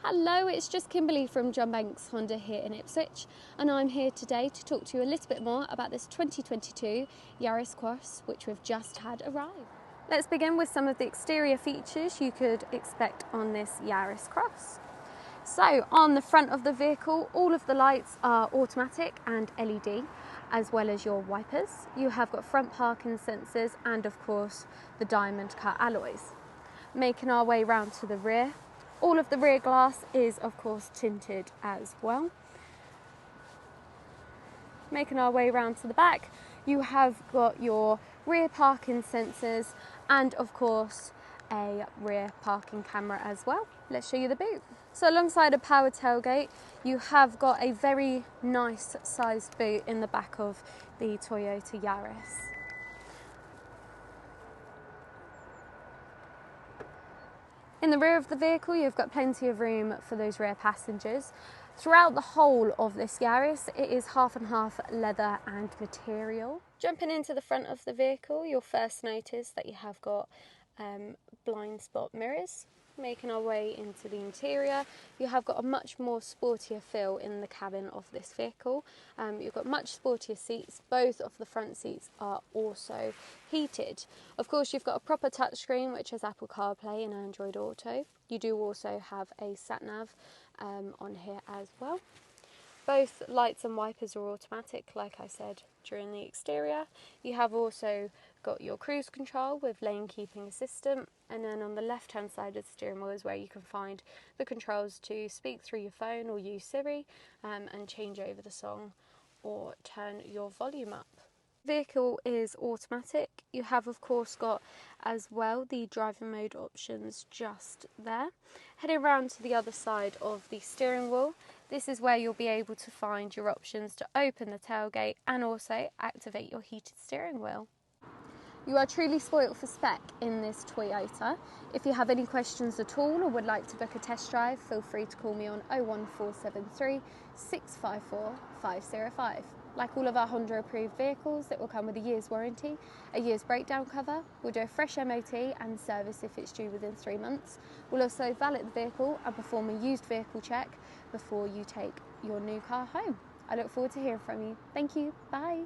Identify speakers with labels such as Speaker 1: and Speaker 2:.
Speaker 1: Hello, it's just Kimberly from John Banks Honda here in Ipswich, and I'm here today to talk to you a little bit more about this 2022 Yaris Cross, which we've just had arrive. Let's begin with some of the exterior features you could expect on this Yaris Cross. So on the front of the vehicle, all of the lights are automatic and LED, as well as your wipers. You have got front parking sensors and of course the diamond cut alloys. Making our way round to the rear, all of the rear glass is of course tinted as well. Making our way round to the back, you have got your rear parking sensors and of course a rear parking camera as well. Let's show you the boot. So alongside a power tailgate, you have got a very nice sized boot in the back of the Toyota Yaris. In the rear of the vehicle, you've got plenty of room for those rear passengers. Throughout the whole of this Yaris, it is half and half leather and material. Jumping into the front of the vehicle, you'll first notice that you have got blind spot mirrors. Making our way into the interior, you have got a much more sportier feel in the cabin of this vehicle. You've got much sportier seats. Both of the front seats are also heated. Of course, you've got a proper touchscreen which has Apple CarPlay and Android Auto. You do also have a sat-nav on here as well. Both lights and wipers are automatic, like I said during the exterior. You have also got your cruise control with lane keeping assistant, and then on the left hand side of the steering wheel is where you can find the controls to speak through your phone or use Siri and change over the song or turn your volume up. The vehicle is automatic. You have of course got as well the driving mode options just there. Heading around to the other side of the steering wheel, this is where you'll be able to find your options to open the tailgate and also activate your heated steering wheel. You are truly spoilt for spec in this Toyota. If you have any questions at all or would like to book a test drive, feel free to call me on 01473 654 505. Like all of our Honda approved vehicles, it will come with a year's warranty, a year's breakdown cover. We'll do a fresh MOT and service if it's due within 3 months. We'll also valet the vehicle and perform a used vehicle check before you take your new car home. I look forward to hearing from you. Thank you. Bye.